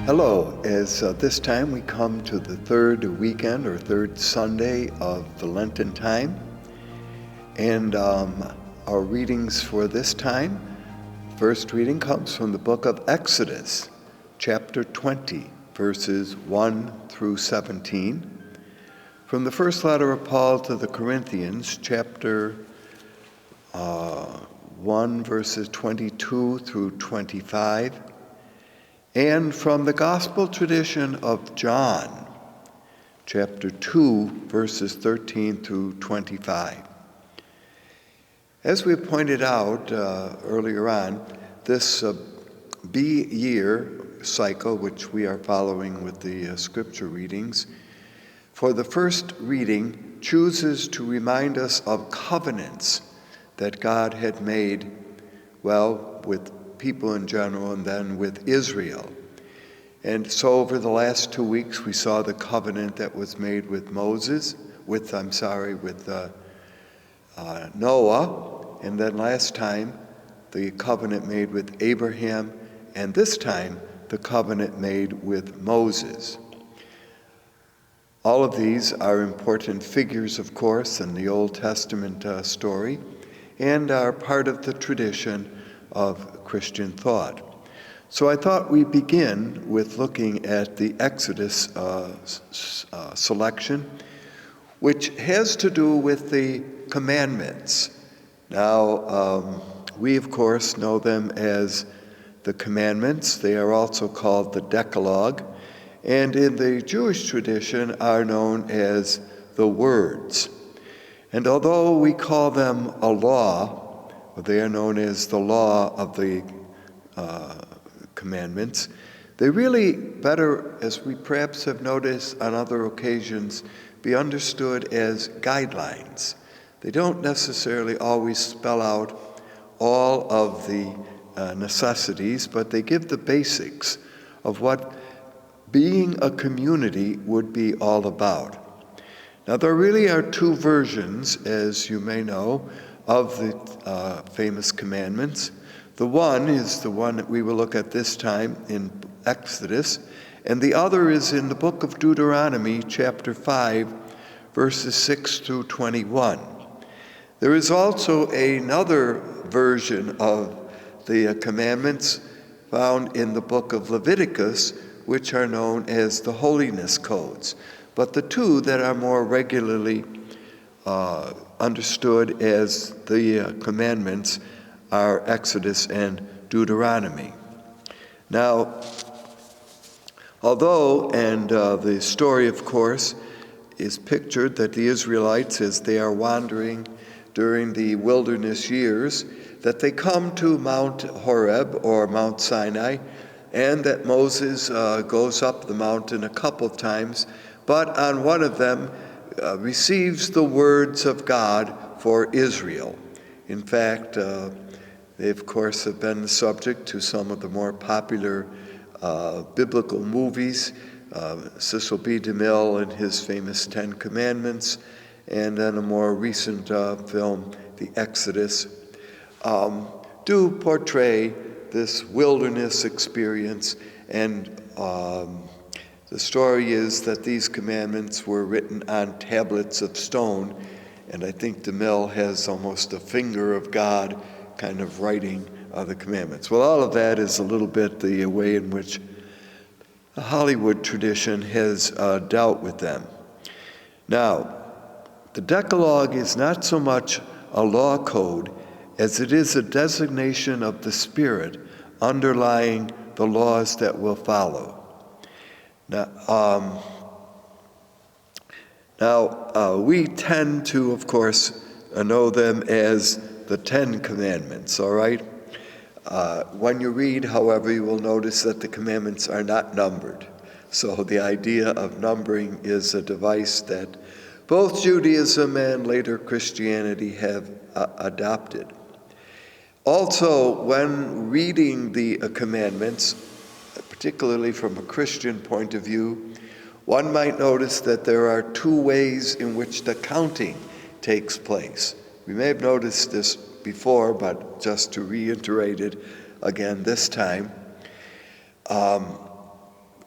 Hello, as this time we come to the third weekend or third Sunday of the Lenten time, and our readings for this time, first reading comes from the book of Exodus, chapter 20, verses 1 through 17, from the first letter of Paul to the Corinthians, chapter 1, verses 22 through 25, and from the Gospel tradition of John, chapter 2, verses 13 through 25. As we pointed out earlier on, this B-year cycle, which we are following with the scripture readings, for the first reading chooses to remind us of covenants that God had made, well, with people in general, and then with Israel. And so over the last 2 weeks, we saw the covenant that was made with Noah, and then last time, the covenant made with Abraham, and this time, the covenant made with Moses. All of these are important figures, of course, in the Old Testament story, and are part of the tradition of Christian thought. So I thought we'd begin with looking at the Exodus selection, which has to do with the commandments. Now, we of course know them as the commandments. They are also called the Decalogue, and in the Jewish tradition are known as the words. And although we call them a law, they are known as the law of the commandments, they really better, as we perhaps have noticed on other occasions, be understood as guidelines. They don't necessarily always spell out all of the necessities, but they give the basics of what being a community would be all about. Now, there really are two versions, as you may know, of the famous commandments. The one is the one that we will look at this time in Exodus, and the other is in the book of Deuteronomy, chapter 5, verses 6 through 21. There is also another version of the commandments found in the book of Leviticus, which are known as the holiness codes. But the two that are more regularly understood as the commandments are Exodus and Deuteronomy. Now, although, and the story, of course, is pictured that the Israelites, as they are wandering during the wilderness years, that they come to Mount Horeb or Mount Sinai, and that Moses goes up the mountain a couple of times, but on one of them receives the words of God for Israel. In fact, they, of course, have been the subject to some of the more popular biblical movies, Cecil B. DeMille and his famous Ten Commandments, and then a more recent film, The Exodus, do portray this wilderness experience, and the story is that these commandments were written on tablets of stone, and I think DeMille has almost a finger of God kind of writing the commandments. Well, all of that is a little bit the way in which the Hollywood tradition has dealt with them. Now, the Decalogue is not so much a law code as it is a designation of the Spirit underlying the laws that will follow. Now, we tend to, of course, know them as the Ten Commandments, all right? When you read, however, you will notice that the commandments are not numbered. So the idea of numbering is a device that both Judaism and later Christianity have adopted. Also, when reading the commandments, particularly from a Christian point of view, one might notice that there are two ways in which the counting takes place. We may have noticed this before, but just to reiterate it again this time,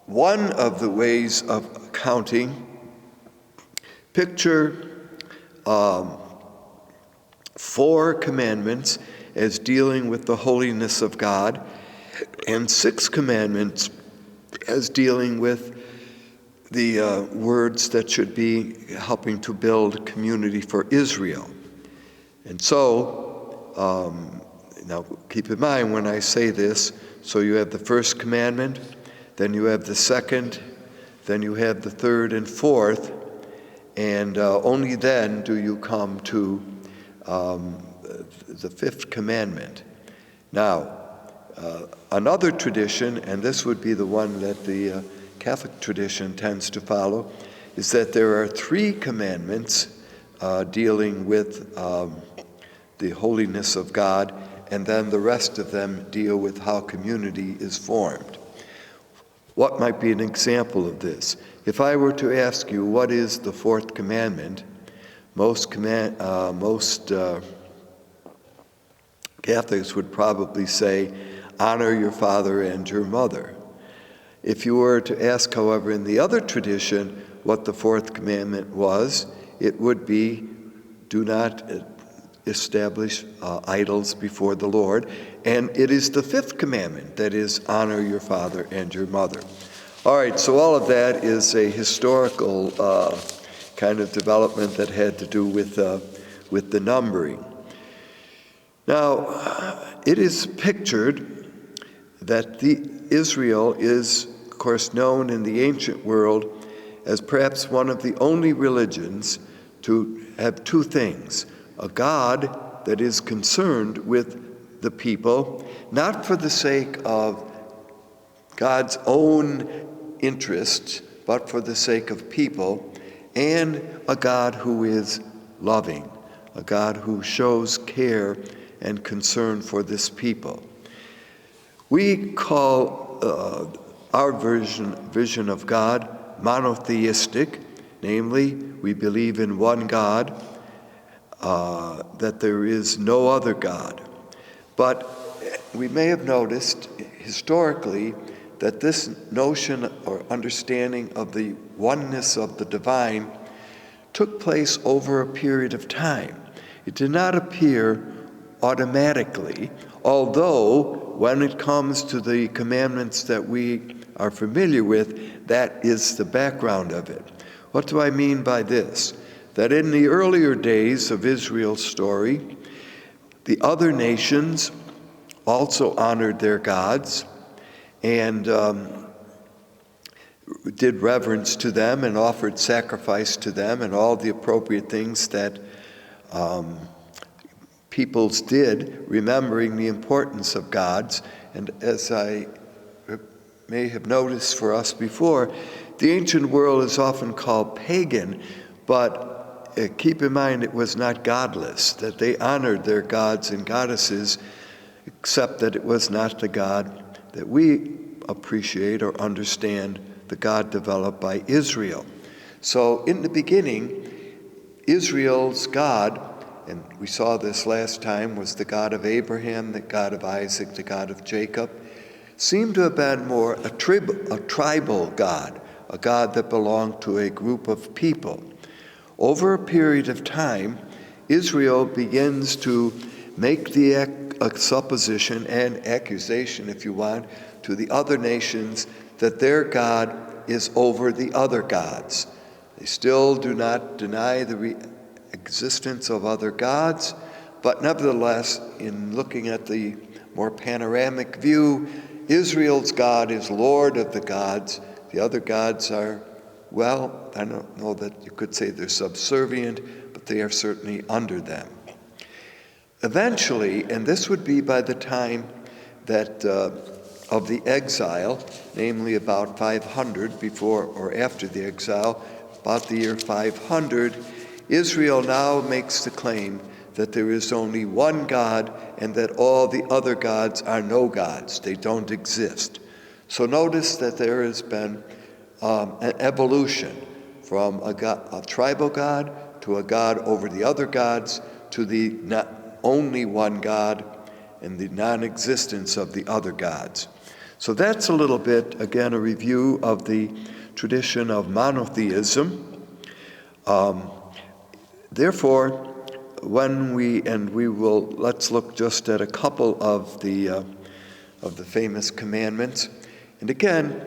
One of the ways of counting, picture 4 commandments as dealing with the holiness of God, and 6 commandments as dealing with the words that should be helping to build community for Israel. And so, now keep in mind when I say this, so you have the first commandment, then you have the second, then you have the third and fourth, and only then do you come to the fifth commandment. Now, another tradition, and this would be the one that the Catholic tradition tends to follow, is that there are 3 commandments dealing with the holiness of God, and then the rest of them deal with how community is formed. What might be an example of this? If I were to ask you, what is the 4th commandment? Most Catholics would probably say, honor your father and your mother. If you were to ask, however, in the other tradition, what the 4th commandment was, it would be, do not establish idols before the Lord. And it is the 5th commandment, that is, honor your father and your mother. All right, so all of that is a historical kind of development that had to do with the numbering. Now, it is pictured that Israel is, of course, known in the ancient world as perhaps one of the only religions to have 2 things: a God that is concerned with the people, not for the sake of God's own interests, but for the sake of people, and a God who is loving, a God who shows care and concern for this people. We call our vision of God monotheistic, namely, we believe in one God, that there is no other God. But we may have noticed historically that this notion or understanding of the oneness of the divine took place over a period of time. It did not appear automatically, although when it comes to the commandments that we are familiar with, that is the background of it. What do I mean by this? That in the earlier days of Israel's story, the other nations also honored their gods and did reverence to them and offered sacrifice to them and all the appropriate things that peoples did, remembering the importance of gods. And as I may have noticed for us before, the ancient world is often called pagan, but keep in mind it was not godless, that they honored their gods and goddesses, except that it was not the God that we appreciate or understand, the God developed by Israel. So in the beginning, Israel's God, and we saw this last time, was the God of Abraham, the God of Isaac, the God of Jacob, seemed to have been more a tribal God, a God that belonged to a group of people. Over a period of time, Israel begins to make the supposition and accusation, if you want, to the other nations that their God is over the other gods. They still do not deny the existence of other gods, but nevertheless, in looking at the more panoramic view, Israel's God is Lord of the gods. The other gods are, well, I don't know that you could say they're subservient, but they are certainly under them. Eventually, and this would be by the time that of the exile, namely about 500 before or after the exile, about the year 500, Israel now makes the claim that there is only one God and that all the other gods are no gods. They don't exist. So notice that there has been an evolution from a tribal God to a God over the other gods to the only one God and the non-existence of the other gods. So that's a little bit, again, a review of the tradition of monotheism. Therefore, let's look just at a couple of the famous commandments. And again,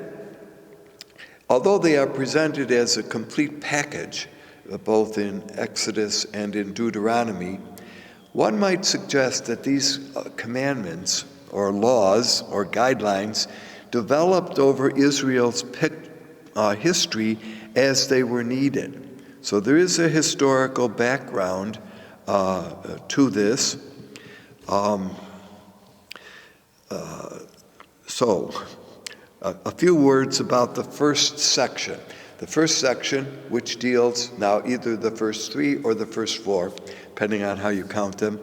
although they are presented as a complete package, both in Exodus and in Deuteronomy, one might suggest that these commandments or laws or guidelines developed over Israel's history as they were needed. So there is a historical background to this. A few words about the first section. The first section, which deals now either the first 3 or the first 4, depending on how you count them,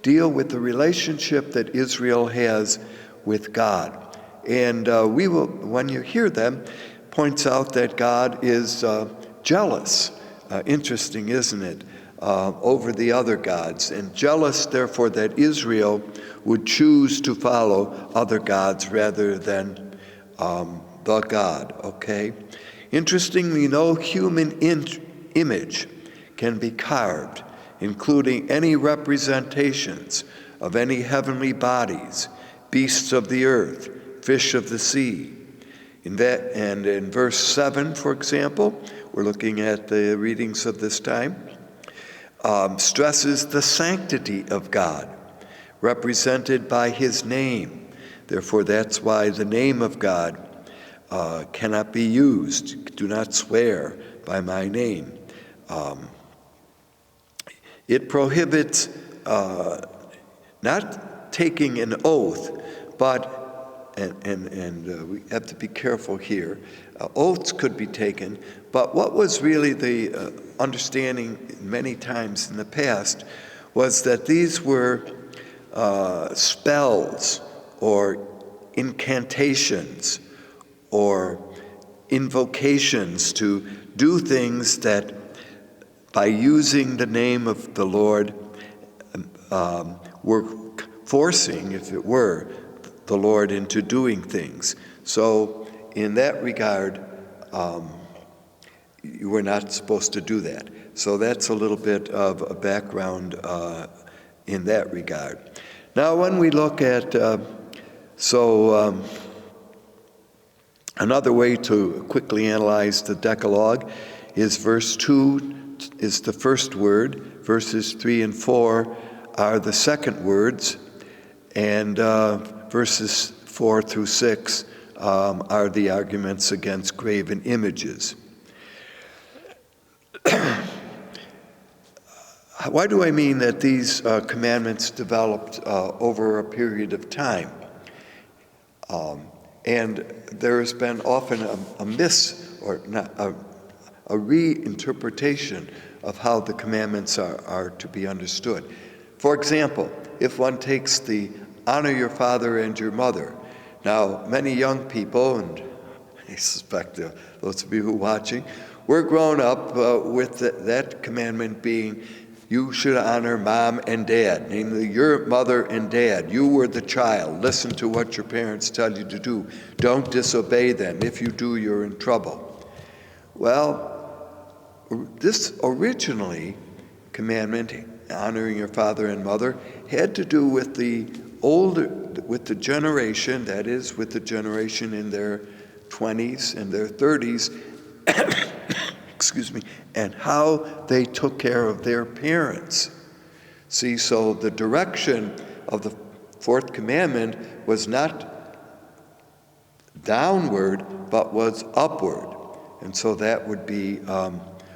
deal with the relationship that Israel has with God. And we will, when you hear them, points out that God is jealous. Interesting, isn't it? Over the other gods, and jealous, therefore, that Israel would choose to follow other gods rather than the God, okay? Interestingly, no human image can be carved, including any representations of any heavenly bodies, beasts of the earth, fish of the sea. And in verse 7, for example, we're looking at the readings of this time, stresses the sanctity of God, represented by his name. Therefore, that's why the name of God cannot be used. Do not swear by my name. It prohibits not taking an oath, but, and we have to be careful here, oaths could be taken, but what was really the understanding many times in the past was that these were spells or incantations or invocations to do things that by using the name of the Lord were forcing, if it were, the Lord into doing things. So in that regard, you were not supposed to do that. So that's a little bit of a background in that regard. Now when we look at, another way to quickly analyze the Decalogue is verse 2 is the first word, verses 3 and 4 are the second words, and verses 4 through 6 are the arguments against graven images. Why do I mean that these commandments developed over a period of time? And there has been often a reinterpretation of how the commandments are to be understood. For example, if one takes the honor your father and your mother. Now, many young people, and I suspect those of you who are watching, we're grown up with that commandment being, you should honor mom and dad, namely your mother and dad. You were the child. Listen to what your parents tell you to do. Don't disobey them. If you do, you're in trouble. Well, this originally commandment, honoring your father and mother, had to do with the generation, that is, with the generation in their 20s and their 30s, excuse me, and how they took care of their parents. See, so the direction of the fourth commandment was not downward, but was upward. And so that would be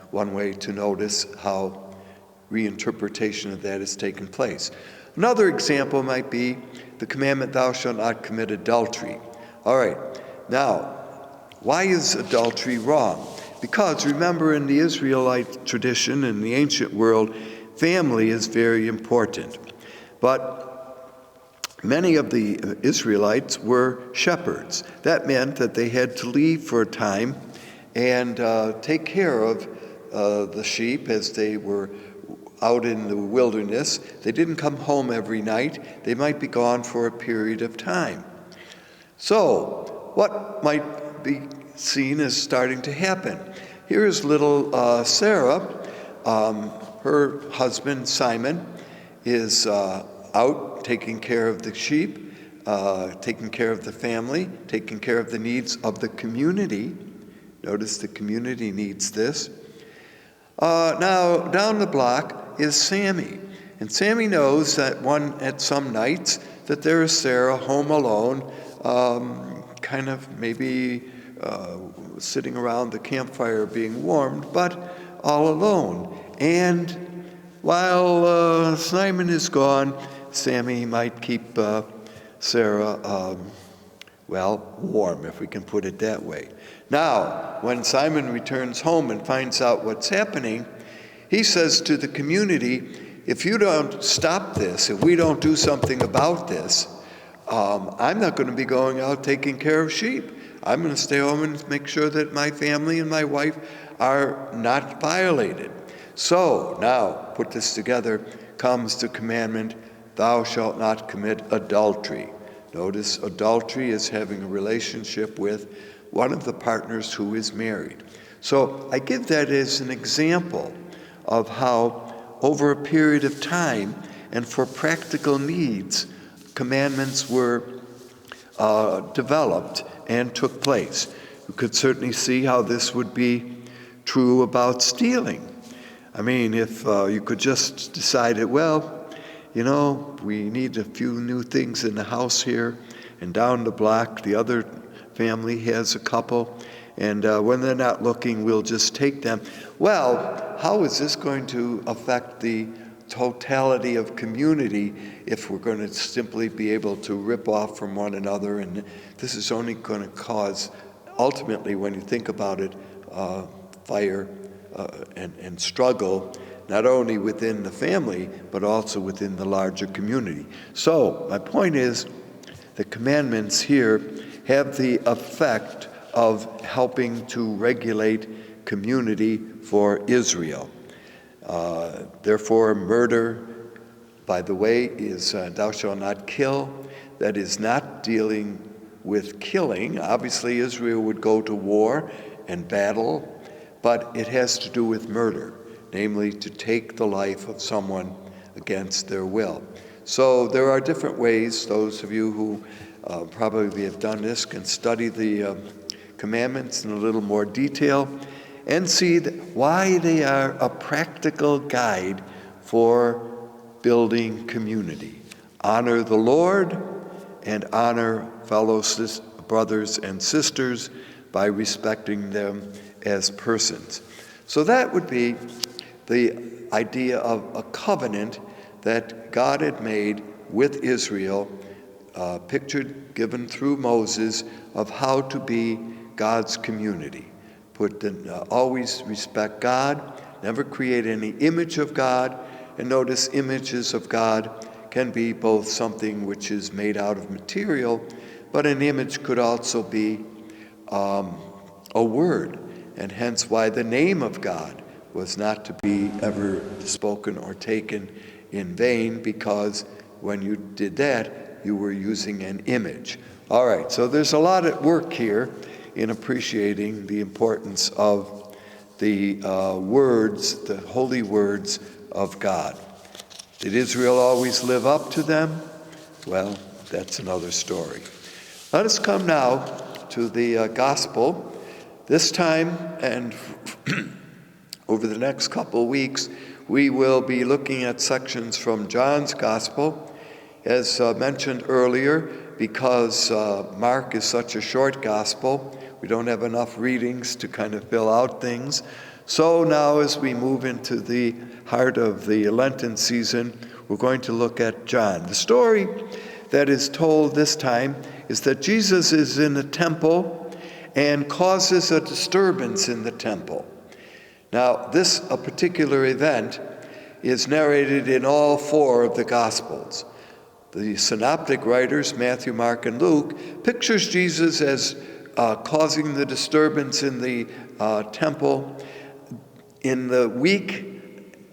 one way to notice how reinterpretation of that has taken place. Another example might be the commandment, thou shalt not commit adultery. All right, now, why is adultery wrong? Because remember, in the Israelite tradition, in the ancient world, family is very important. But many of the Israelites were shepherds. That meant that they had to leave for a time and take care of the sheep as they were out in the wilderness. They didn't come home every night. They might be gone for a period of time. So, what might be seen as starting to happen? Here is little Sarah. Her husband, Simon, is out taking care of the sheep, taking care of the family, taking care of the needs of the community. Notice the community needs this. Now, down the block is Sammy. And Sammy knows that at some nights that there is Sarah home alone, kind of maybe sitting around the campfire being warmed, but all alone. And while Simon is gone, Sammy might keep Sarah, warm, if we can put it that way. Now, when Simon returns home and finds out what's happening, he says to the community, if you don't stop this, if we don't do something about this, I'm not going to be going out taking care of sheep. I'm going to stay home and make sure that my family and my wife are not violated. So now, put this together, comes the commandment, thou shalt not commit adultery. Notice adultery is having a relationship with one of the partners who is married. So I give that as an example of how over a period of time and for practical needs, commandments were developed and took place. You could certainly see how this would be true about stealing. I mean, if you could just decide it, we need a few new things in the house here, and down the block, the other family has a couple, and when they're not looking, we'll just take them. Well, how is this going to affect the totality of community if we're going to simply be able to rip off from one another? And this is only going to cause, ultimately, when you think about it, fire and struggle, not only within the family, but also within the larger community. So, my point is, the commandments here have the effect of helping to regulate community for Israel. Therefore, murder, by the way, is thou shalt not kill. That is not dealing with killing. Obviously, Israel would go to war and battle, but it has to do with murder, namely to take the life of someone against their will. So there are different ways. Those of you who probably have done this can study the commandments in a little more detail and see why they are a practical guide for building community. Honor the Lord and honor fellow brothers and sisters by respecting them as persons. So that would be the idea of a covenant that God had made with Israel, given through Moses, of how to be God's community. Always respect God, never create any image of God, and notice images of God can be both something which is made out of material, but an image could also be a word, and hence why the name of God was not to be ever spoken or taken in vain, because when you did that, you were using an image. All right, so there's a lot at work here in appreciating the importance of the words, the holy words of God. Did Israel always live up to them? Well, that's another story. Let us come now to the gospel. This time, and over the next couple weeks, we will be looking at sections from John's gospel. As mentioned earlier, because Mark is such a short gospel, we don't have enough readings to kind of fill out things. So now as we move into the heart of the Lenten season, we're going to look at John. The story that is told this time is that Jesus is in the temple and causes a disturbance in the temple. Now, a particular event is narrated in all four of the Gospels. The synoptic writers, Matthew, Mark, and Luke, pictures Jesus as causing the disturbance in the temple in the week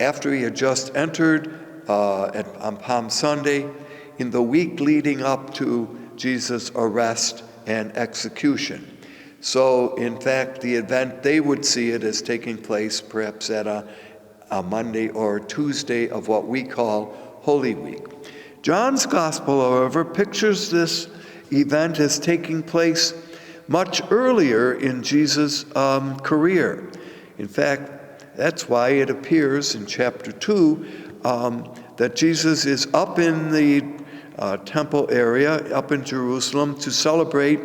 after he had just entered on Palm Sunday, in the week leading up to Jesus' arrest and execution. So, in fact, the event, they would see it as taking place perhaps at a Monday or Tuesday of what we call Holy Week. John's Gospel, however, pictures this event as taking place much earlier in Jesus' career. In fact, that's why it appears in chapter 2 that Jesus is up in the temple area, up in Jerusalem, to celebrate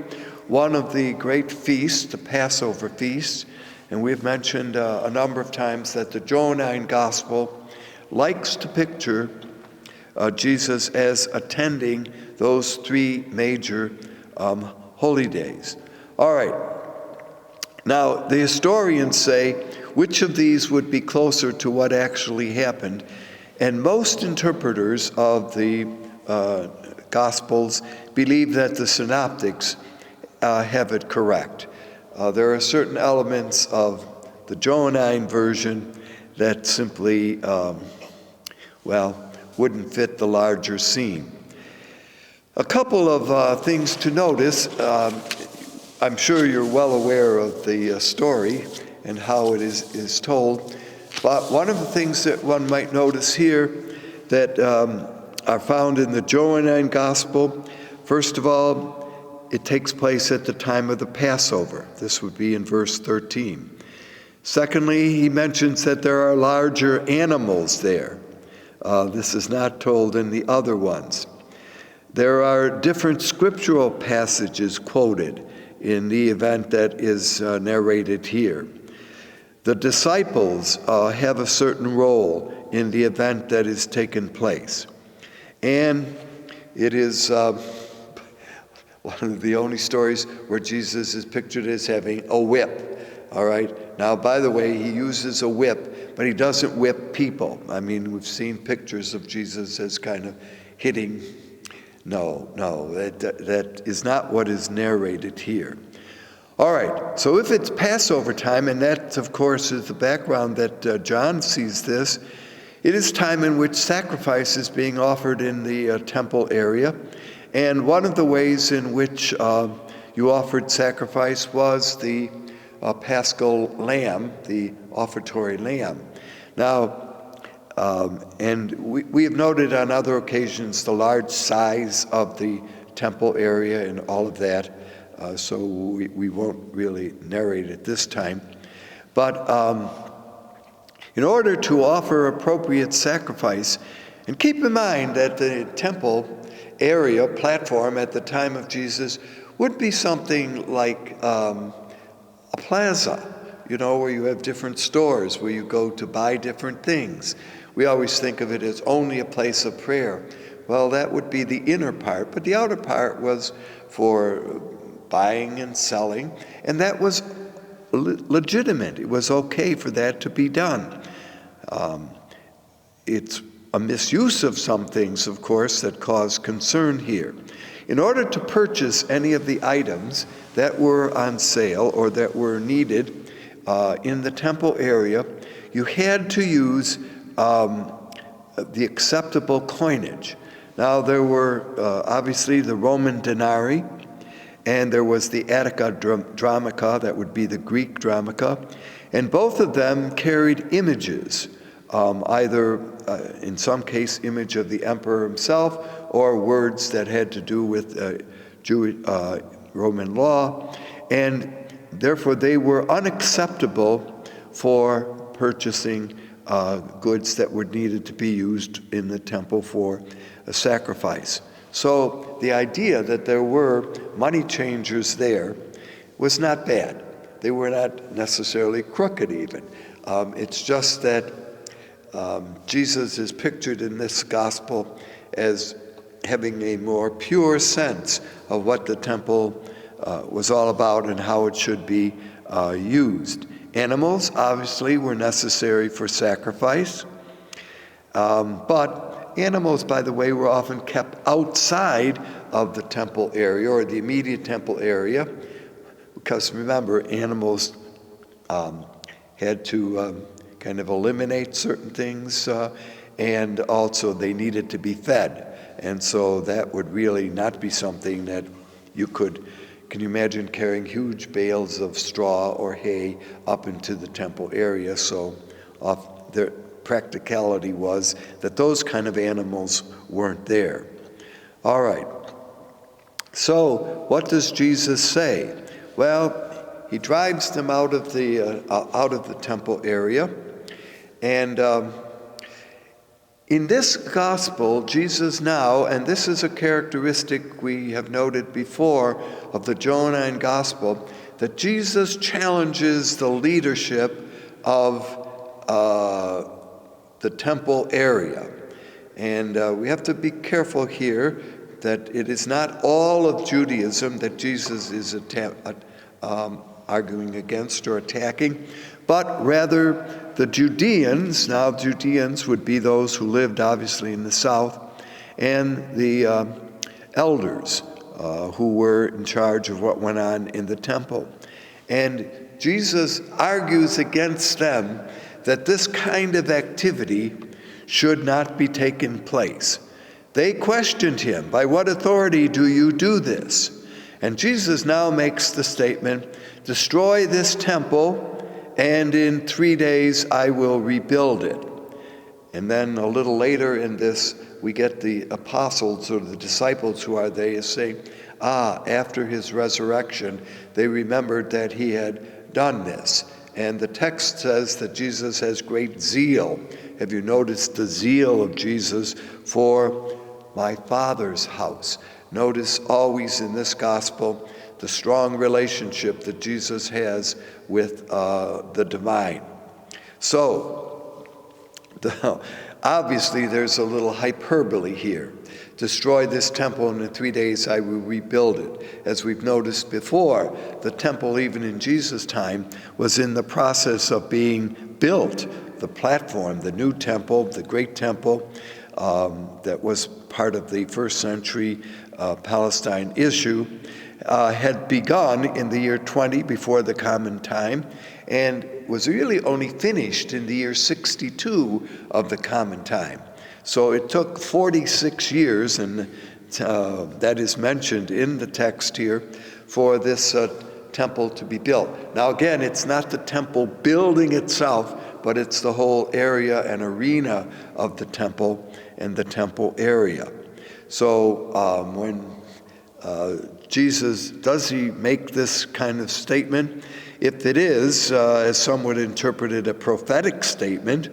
one of the great feasts, the Passover feast. And we've mentioned a number of times that the Johannine Gospel likes to picture Jesus as attending those three major holy days. All right. Now, the historians say which of these would be closer to what actually happened, and most interpreters of the Gospels believe that the synoptics have it correct. There are certain elements of the Johannine version that simply, wouldn't fit the larger scene. A couple of things to notice. I'm sure you're well aware of the story and how it is told, but one of the things that one might notice here that are found in the Johannine Gospel, first of all, it takes place at the time of the Passover. This would be in verse 13. Secondly, he mentions that there are larger animals there. This is not told in the other ones. There are different scriptural passages quoted in the event that is narrated here. The disciples have a certain role in the event that is taken place. And it is one of the only stories where Jesus is pictured as having a whip. All right? Now, by the way, he uses a whip, but he doesn't whip people. I mean, we've seen pictures of Jesus as kind of hitting. No, that is not what is narrated here. All right, so if it's Passover time, and that, of course, is the background that John sees this, it is time in which sacrifice is being offered in the temple area. And one of the ways in which you offered sacrifice was the paschal lamb, the offertory lamb. Now, and we have noted on other occasions the large size of the temple area and all of that, so we won't really narrate it this time. But in order to offer appropriate sacrifice, and keep in mind that the temple area, platform at the time of Jesus, would be something like a plaza, where you have different stores, where you go to buy different things. We always think of it as only a place of prayer. Well, that would be the inner part, but the outer part was for buying and selling, and that was legitimate. It was okay for that to be done. It's a misuse of some things, of course, that cause concern here. In order to purchase any of the items that were on sale or that were needed in the temple area, you had to use the acceptable coinage. Now, there were obviously the Roman denarii, and there was the Attica dramica, that would be the Greek dramica, and both of them carried images, either in some case image of the emperor himself, or words that had to do with Jewish Roman law, and therefore they were unacceptable for purchasing goods that were needed to be used in the temple for a sacrifice. So the idea that there were money changers there was not bad. They were not necessarily crooked even. It's just that Jesus is pictured in this gospel as having a more pure sense of what the temple was all about and how it should be used. Animals, obviously, were necessary for sacrifice, but animals, by the way, were often kept outside of the temple area or the immediate temple area, because remember, animals had to kind of eliminate certain things, and also they needed to be fed. And so that would really not be something that you could can you imagine carrying huge bales of straw or hay up into the temple area? So the practicality was that those kind of animals weren't there. All right. So what does Jesus say? Well, he drives them out of the temple area, and in this gospel, Jesus now, and this is a characteristic we have noted before of the Johannine gospel, that Jesus challenges the leadership of the temple area. And we have to be careful here that it is not all of Judaism that Jesus is arguing against or attacking, but rather the Judeans. Now, Judeans would be those who lived obviously in the south, and the elders who were in charge of what went on in the temple. And Jesus argues against them that this kind of activity should not be taking place. They questioned him, "By what authority do you do this?" And Jesus now makes the statement, "Destroy this temple, and in 3 days I will rebuild it." And then a little later in this, we get the apostles or the disciples, who are they, saying, after his resurrection, they remembered that he had done this. And the text says that Jesus has great zeal. Have you noticed the zeal of Jesus for my Father's house? Notice always in this gospel the strong relationship that Jesus has with the divine. So, obviously there's a little hyperbole here. Destroy this temple, and in 3 days I will rebuild it. As we've noticed before, the temple, even in Jesus' time, was in the process of being built. The platform, the new temple, the great temple, that was part of the first century Palestine issue, had begun in the year 20 before the Common Time, and was really only finished in the year 62 of the Common Time. So it took 46 years, and that is mentioned in the text here, for this temple to be built. Now again, it's not the temple building itself, but it's the whole area and arena of the temple and the temple area. So when Jesus, does he make this kind of statement? If it is, as some would interpret it, a prophetic statement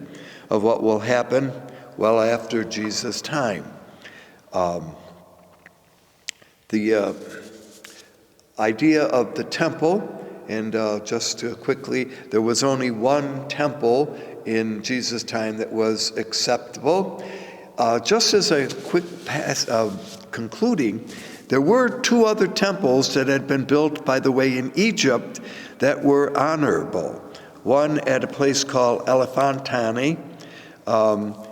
of what will happen well after Jesus' time. The idea of the temple, and just quickly, there was only one temple in Jesus' time that was acceptable. Just as a quick concluding, there were 2 other temples that had been built, by the way, in Egypt that were honorable. One at a place called Elephantine,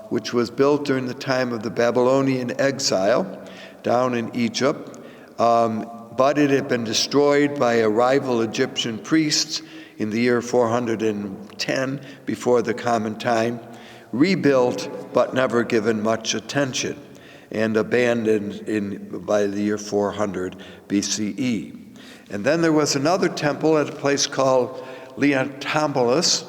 which was built during the time of the Babylonian exile down in Egypt, but it had been destroyed by a rival Egyptian priests in the year 410 before the Common Time, rebuilt but never given much attention, and abandoned by the year 400 BCE. And then there was another temple at a place called Leontopolis,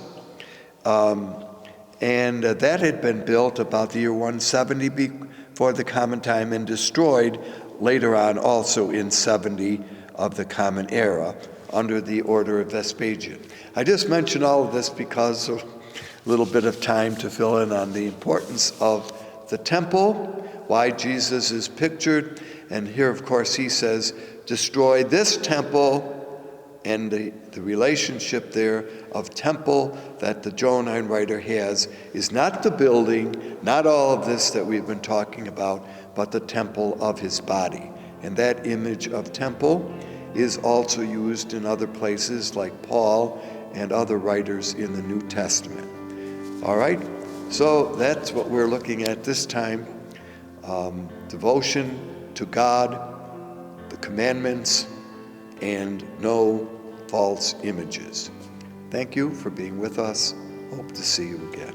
and that had been built about the year 170 before the Common Time and destroyed later on also in 70 of the Common Era under the order of Vespasian. I just mention all of this because of a little bit of time to fill in on the importance of the temple, why Jesus is pictured, and here of course he says, destroy this temple, and the relationship there of temple that the Johannine writer has is not the building, not all of this that we've been talking about, but the temple of his body. And that image of temple is also used in other places like Paul and other writers in the New Testament. All right, so that's what we're looking at this time. Devotion to God, the commandments, and no false images. Thank you for being with us. Hope to see you again.